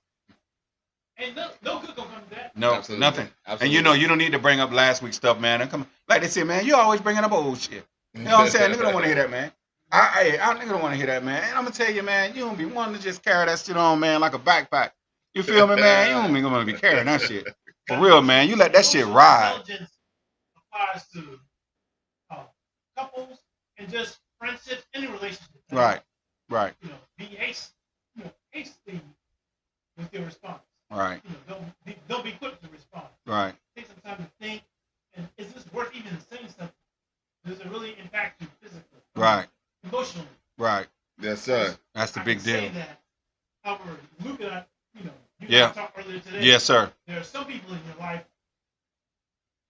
and no good gonna come to that. No, Absolutely. nothing. Absolutely. And you don't need to bring up last week's stuff, man. And come like they say, man, you always bringing up old shit. You know what I'm saying? Nigga don't want to hear that, man. I nigga don't want to hear that, man. And I'm gonna tell you, man, you don't be wanting to just carry that shit on, man, like a backpack. You feel me, man? You don't be gonna be carrying that shit. For real, man. You let that shit ride. Intelligence applies to couples and just friendships, any relationship. Right. Right. You know, be hasty with your response. Right. You know, don't be quick to respond. Right. Take some time to think. And is this worth even saying something? Does it really impact you physically? Right. Emotionally. Right. Yes, sir. That's the big deal. Say that. However, Luke and I, you yeah. talked earlier today. Yes, sir. There are some people in your life.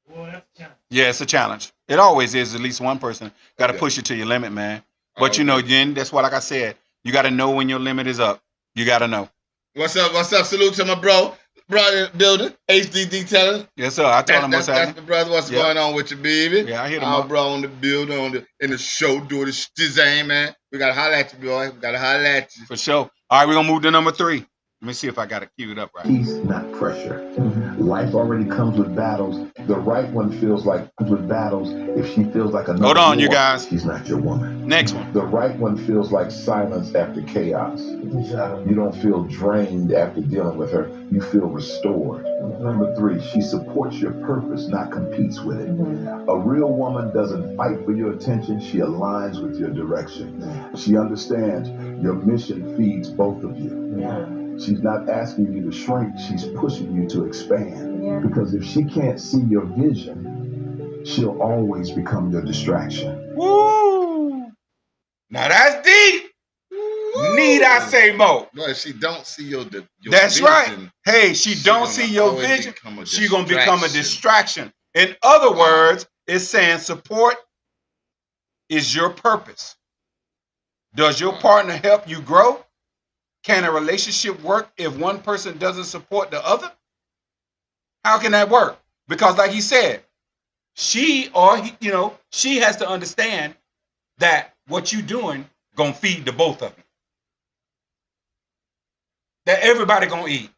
Well, that's a challenge. Yeah, it's a challenge. It always is. At least one person got to push you to your limit, man. But you know, Jen, that's why, like I said, you got to know when your limit is up. You got to know. What's up? What's up? Salute to my brother building, HD Detailing. Yes, sir. I told him what's happening. That's my brother. What's going on with you, baby? Yeah, I hear him. Our bro on the building, in the show, doing the shizang, man. We got to holler at you, boy. We got to holler at you. For sure. All right, we're going to move to number 3. Let me see if I got it queued up right. Peace, not pressure. Life already comes with battles. The right one feels like comes with battles. If she feels like another Hold on, war, you guys. she's not your woman. Next one. The right one feels like silence after chaos. You don't feel drained after dealing with her. You feel restored. Number 3, she supports your purpose, not competes with it. A real woman doesn't fight for your attention. She aligns with your direction. She understands your mission feeds both of you. She's not asking you to shrink, she's pushing you to expand. Because if she can't see your vision, she'll always become your distraction. Woo! Now that's deep. Woo. Need I say more? No, if she don't see your that's vision, right. Hey, she don't see your vision, she's going to become a distraction. In other words, it's saying support is your purpose. Does your partner help you grow? Can a relationship work if one person doesn't support the other? How can that work? Because like he said, she has to understand that what you doing gonna feed the both of you. That everybody gonna eat.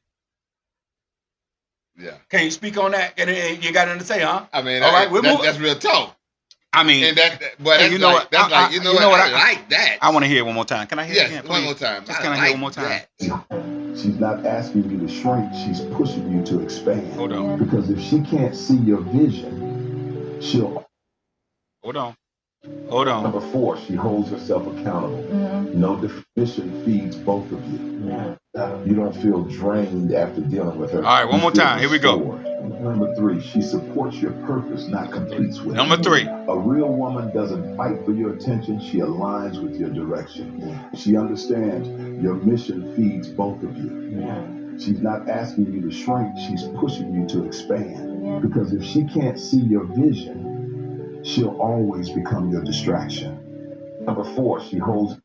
Yeah. Can you speak on that? And you got nothing to say, huh? I mean, all right, that's real talk. I mean, and that's like I like that. I want to hear it one more time. Can I hear it again? Yes, one more time. Just can I hear it one more time? She's not asking you to shrink, she's pushing you to expand. Hold on. Because if she can't see your vision, she'll... Hold on. Number 4, she holds herself accountable. No deficient feeds both of you. You don't feel drained after dealing with her. All right, one more time. Here we go. Number 3, she supports your purpose, not competes with it. Number 3. A real woman doesn't fight for your attention. She aligns with your direction. She understands your mission feeds both of you. She's not asking you to shrink. She's pushing you to expand. Because if she can't see your vision, she'll always become your distraction. Number 4, she holds...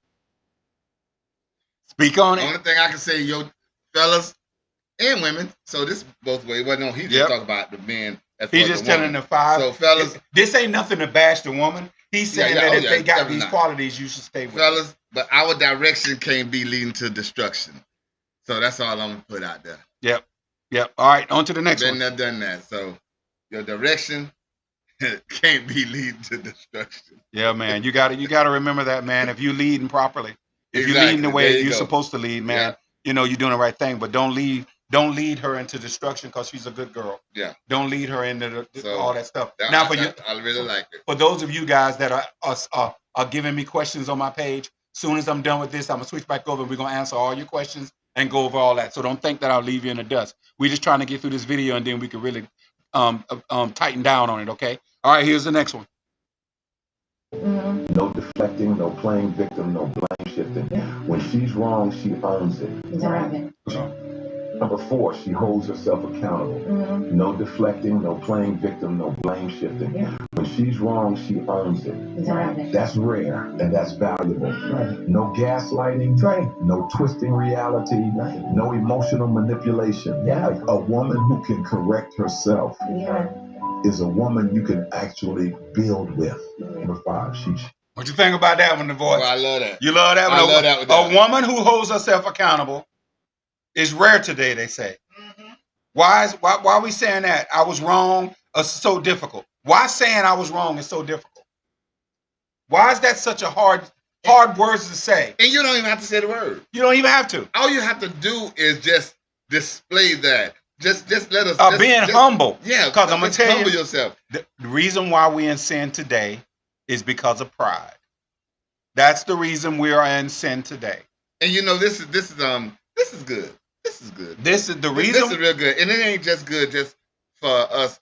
Speak on it. The only thing I can say, fellas and women, so this both ways. Well, no, he just talk about the men. He's just telling the 5. So, fellas, this ain't nothing to bash the woman. He's saying that if they got these qualities, you should stay with fellas. them. But our direction can't be leading to destruction. So that's all I'm gonna put out there. Yep. Yep. All right, on to the next one. Been there, done that. So your direction can't be leading to destruction. Yeah, man. You gotta remember that, man. If you leading properly, if you're leading the way you're supposed to lead, man, you know you're doing the right thing. But don't lead her into destruction because she's a good girl. Yeah. Don't lead her into all that stuff. Now for you, I really like it. For those of you guys that are giving me questions on my page, soon as I'm done with this, I'm gonna switch back over and we're gonna answer all your questions and go over all that. So don't think that I'll leave you in the dust. We're just trying to get through this video and then we can really tighten down on it. Okay. All right. Here's the next one. No deflecting, no playing victim, no blame shifting. When she's wrong, she owns it. Number 4, she holds herself accountable. No deflecting, no playing victim, no blame shifting. When she's wrong, she owns it. That's rare and that's valuable. No gaslighting, no twisting reality, no emotional manipulation. Like a woman who can correct herself is a woman you can actually build with. Number 5, what you think about that one, the voice? Well, I love that. You love that one? I love that one. A woman who holds herself accountable is rare today, they say. Why are we saying that? I was wrong. It's so difficult. Why saying I was wrong is so difficult? Why is that such a hard words to say? And you don't even have to say the word. You don't even have to. All you have to do is just display that. Just let us being humble. Yeah, because I'm gonna tell you, humble yourself. The reason why we're in sin today is because of pride. That's the reason we are in sin today. And you know, this is good. This is good. This is the reason. This is real good, and it ain't just good just for us.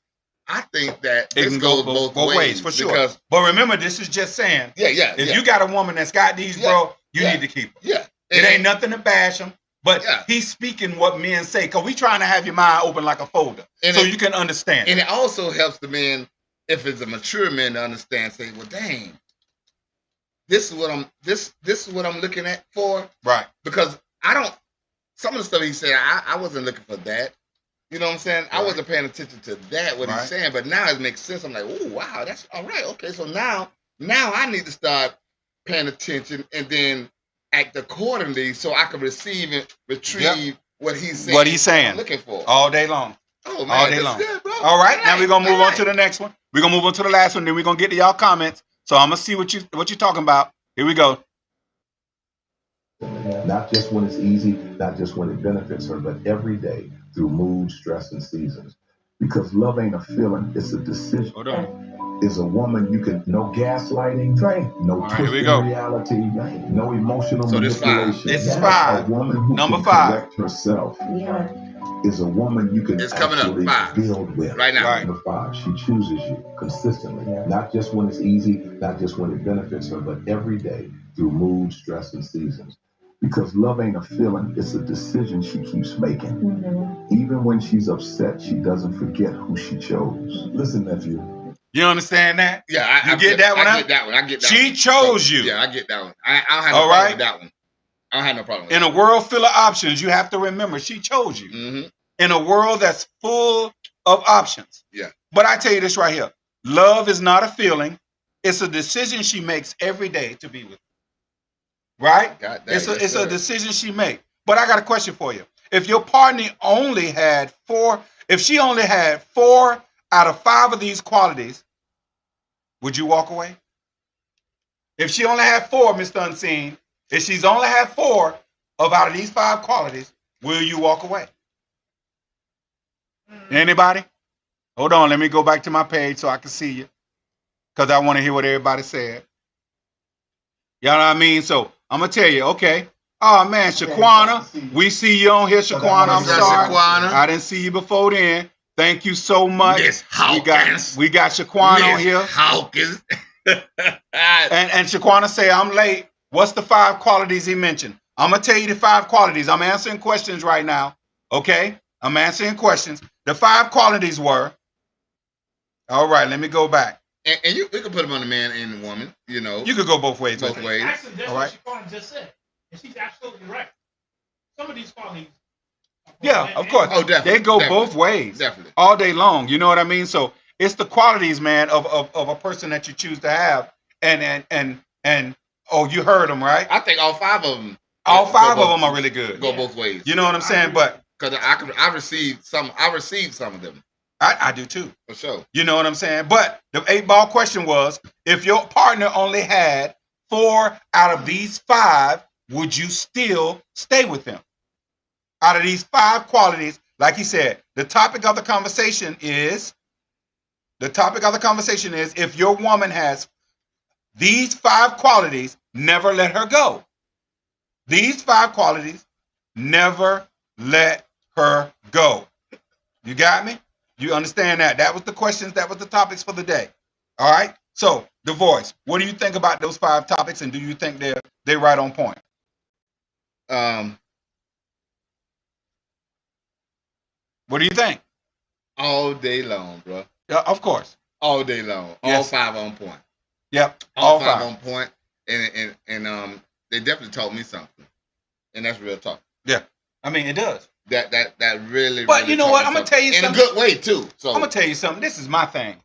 I think that this goes both ways for sure. But remember, this is just saying. Yeah. If you got a woman that's got these, bro, you need to keep her. Yeah. It ain't nothing to bash them. But he's speaking what men say, because we trying to have your mind open like a folder, so you can understand. And it also helps the men, if it's a mature man, to understand. Say, well, dang, this is what I'm looking at for. Right. Because some of the stuff he said, I wasn't looking for that. You know what I'm saying? Right. I wasn't paying attention to that, what he's saying. But now it makes sense. I'm like, oh, wow, that's all right. Okay, so now I need to start paying attention and then act accordingly so I can receive and retrieve what he's saying. What he's saying. I'm looking for. All day long. Oh, man, all day long. Good, bro. All right, now we're going to move on to the next one. We're going to move on to the last one, then we're going to get to y'all comments. So I'm going to see what you're talking about. Here we go. Not just when it's easy, not just when it benefits her, but every day through mood, stress, and seasons. Because love ain't a feeling, it's a decision. Hold on. Is a woman you can, no gaslighting, no twisting reality, no emotional manipulation. This is 5. A woman who Number can 5. correct herself is a woman you can actually build with. Right now. Number 5, she chooses you consistently, not just when it's easy, not just when it benefits her, but every day through mood, stress, and seasons. Because love ain't a feeling, it's a decision she keeps making. Even when she's upset, she doesn't forget who she chose. Listen, nephew. You understand that? Yeah, I get that one. I get that one. I get that she one. chose you. Yeah, I get that one. I don't have no problem with that one. I don't have no problem with that. In a world full of options, you have to remember she chose you. In a world that's full of options. Yeah. But I tell you this right here. Love is not a feeling. It's a decision she makes every day to be with you. Right? It's a decision she makes. But I got a question for you. If your partner only had 4, if she only had 4 out of 5 of these qualities, would you walk away? If she only had 4, Mr. Unseen, if she's only had 4 out of these 5 qualities, will you walk away? Anybody? Hold on, let me go back to my page so I can see you, because I want to hear what everybody said. You know what I mean? So I'm going to tell you, okay. Oh, man, Shaquana, we see you on here, Shaquana. I'm sorry. I didn't see you before then. Thank you so much. Miss Hawkins. We got Shaquana on here. Hawkins. and Shaquana say, I'm late. What's the 5 qualities he mentioned? I'm going to tell you the 5 qualities. I'm answering questions right now. Okay? I'm answering questions. The 5 qualities were, all right, let me go back. And we can put them on the man and the woman, you know. You could go both ways. Actually, that's what Shaquana just said. And she's absolutely right. Some of these qualities. Yeah, of course. Oh, definitely. They go both ways. Definitely. All day long. You know what I mean? So it's the qualities, man, of a person that you choose to have. And oh, you heard them, right? I think all 5 of them. All 5 of them are really good. Go both ways. You know what I'm saying? But Because I received some of them. I do too. For sure. You know what I'm saying? But the 8-ball question was, if your partner only had 4 out of these 5, would you still stay with them? Out of these 5 qualities, like he said, the topic of the conversation is, if your woman has these 5 qualities, never let her go. These 5 qualities, never let her go. You got me? You understand that? That was the questions. That was the topics for the day. All right. So, divorce. What do you think about those 5 topics, and do you think they're right on point? What do you think? All day long, bro. Yeah, of course. All day long. Yes. All 5 on point. Yep. All 5 on point. And they definitely taught me something, and that's real talk. Yeah. I mean, it does. That really. But really you know what? I'm gonna tell you something. In a good way too. So I'm gonna tell you something. This is my thing.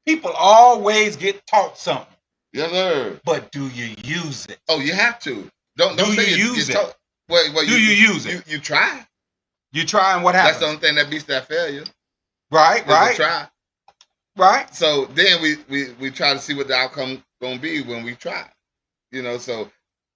People always get taught something. Yes, sir. But do you use it? Oh, you have to. Don't say you use it. Well, do you use it? You try. You try, and what happens? That's the only thing that beats that failure. Right. Try. Right. So then we try to see what the outcome gonna be when we try. You know. So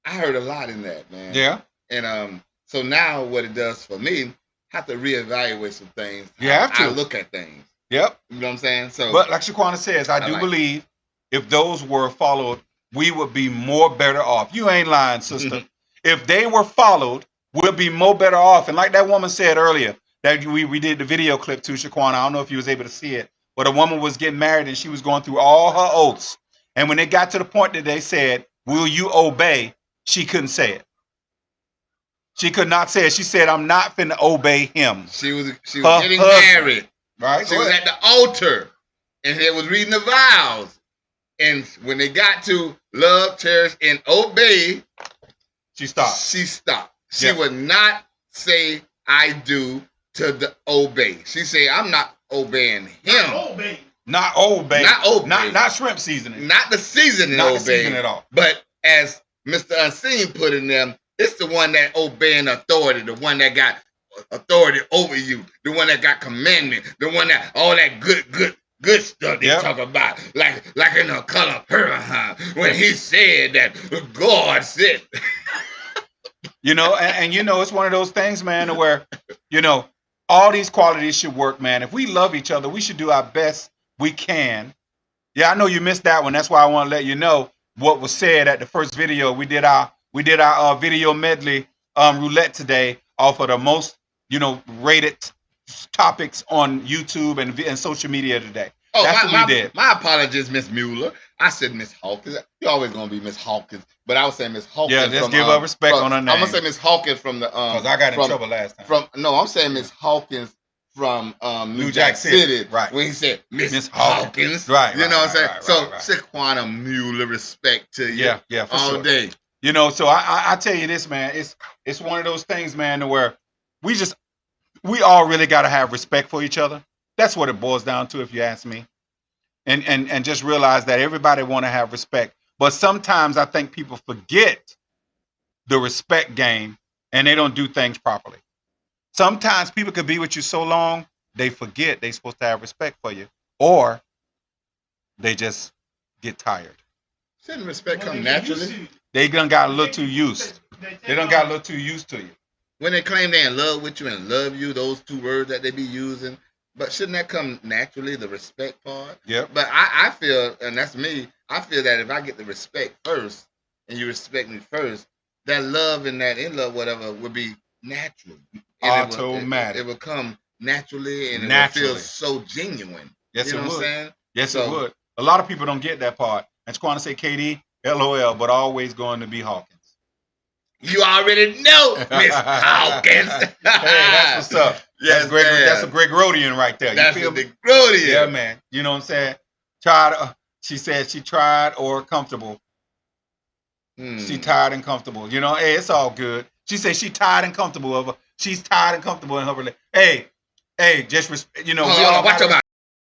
I heard a lot in that, man. Yeah. And so now what it does for me, I have to reevaluate some things. You have to. I look at things. Yep. You know what I'm saying? So, but like Shaquana says, I do believe if those were followed, we would be more better off. You ain't lying, sister. If they were followed, we'll be more better off. And like that woman said earlier, that we did the video clip to Shaquana. I don't know if you was able to see it, but a woman was getting married and she was going through all her oaths. And when it got to the point that they said, "Will you obey?" she couldn't say it. She could not say it. She said, "I'm not finna obey him." She was getting married. Right. She was at the altar and they was reading the vows. And when they got to love, cherish, and obey, she stopped. She would not say "I do" to the obey. She said, "I'm not obeying him." Not obey. Not shrimp seasoning. Not the seasoning. Not obey. the seasoning at all. But as Mr. Unseen put in them, it's the one that obeying authority, the one that got authority over you, the one that got commandment, the one that all that good stuff they talk about, like in The Color Purple, when he said that God said. You know, and you know, it's one of those things, man, where, you know, all these qualities should work, man. If we love each other, we should do our best we can. Yeah, I know you missed that one. That's why I want to let you know what was said at the first video. We did our video medley roulette today off of the most, you know, rated topics on YouTube and social media today. Oh, that's what we did. My apologies, Miss Mueller. I said Miss Hawkins. You're always gonna be Miss Hawkins, but I was saying Miss Hawkins. Yeah, let's give her respect on her name. I'm gonna say Miss Hawkins from the because I got in trouble last time. I'm saying Miss Hawkins from New Jack City. Right. When he said Miss Hawkins. Right. You know what I'm saying? So right. Shaquana Mueller, respect to you. Yeah, for all sure. day. You know, so I tell you this, man, it's one of those things, man, where we all really gotta have respect for each other. That's what it boils down to, if you ask me. And just realize that everybody want to have respect. But sometimes I think people forget the respect game and they don't do things properly. Sometimes people could be with you so long, they forget they're supposed to have respect for you. Or they just get tired. Shouldn't respect come naturally? They done got a little too used. They done got a little too used to you. When they claim they're in love with you and love you, those 2 words that they be using, but shouldn't that come naturally, the respect part? Yep. But I feel, and that's me, I feel that if I get the respect first and you respect me first, that love and that in love, whatever, would be natural. Automatic. It would come naturally and it would feel so genuine. Yes, you know it would. What I'm saying? Yes, it would. A lot of people don't get that part. And Shaquana say KD, LOL, but always going to be Hawkins. You already know, Miss Hawkins. Hey, that's what's up. Yes, that's a Greg Rodian right there. That's a big Rodian. Yeah, man. You know what I'm saying? She said she tried or comfortable. She tired and comfortable. You know, hey, it's all good. She said she tired and comfortable of her. She's tired and comfortable in her relationship. Hey, just you know. Watch your